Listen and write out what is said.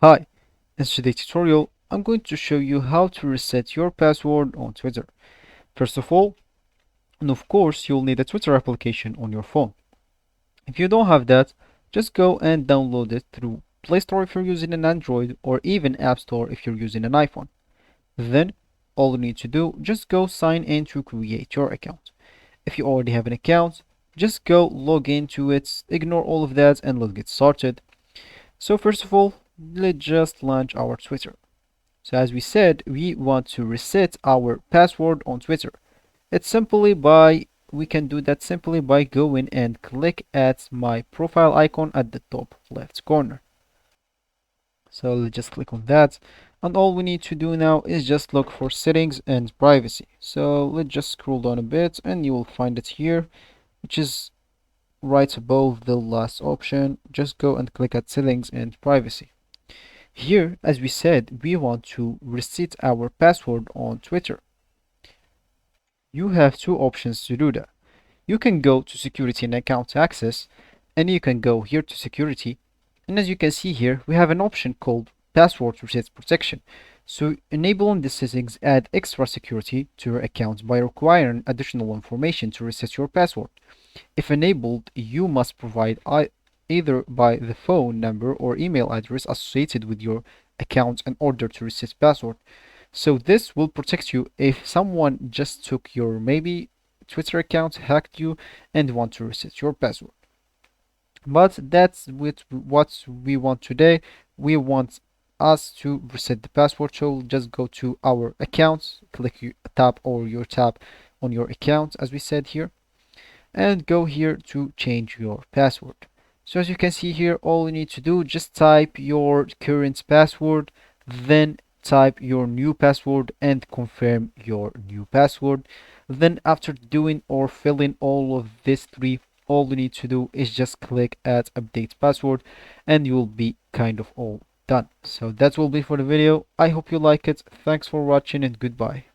Hi, in today's tutorial, I'm going to show you how to reset your password on Twitter. First of all, and of course, you'll need a Twitter application on your phone. If you don't have that, just go and download it through Play Store if you're using an Android or even App Store if you're using an iPhone. Then, all you need to do, just go sign in to create your account. If you already have an account, just go log into it, ignore all of that, and let's get started. So first of all, let's just launch our Twitter. So as we said, we want to reset our password on Twitter. We can do that simply by going and click at my profile icon at the top left corner. So let's just click on that. And all we need to do now is just look for settings and privacy. So let's just scroll down a bit and you will find it here, which is right above the last option. Just go and click at settings and privacy. Here, as we said, we want to reset our password on Twitter. You have two options to do that. You can go to security and account access, and you can go here to security. And as you can see here, we have an option called password reset protection. So enabling the settings add extra security to your account by requiring additional information to reset your password. If enabled, you must provide either by the phone number or email address associated with your account in order to reset password. So this will protect you if someone just took your maybe Twitter account, hacked you, and want to reset your password. But that's with what we want today. We want us to reset the password. So just go to our accounts, click your tab or your tab on your account, as we said here, and go here to change your password. So as you can see here, all you need to do, just type your current password, then type your new password and confirm your new password. Then after doing or filling all of these three, all you need to do is just click add update password and you will be kind of all done. So that will be for the video. I hope you like it. Thanks for watching and goodbye.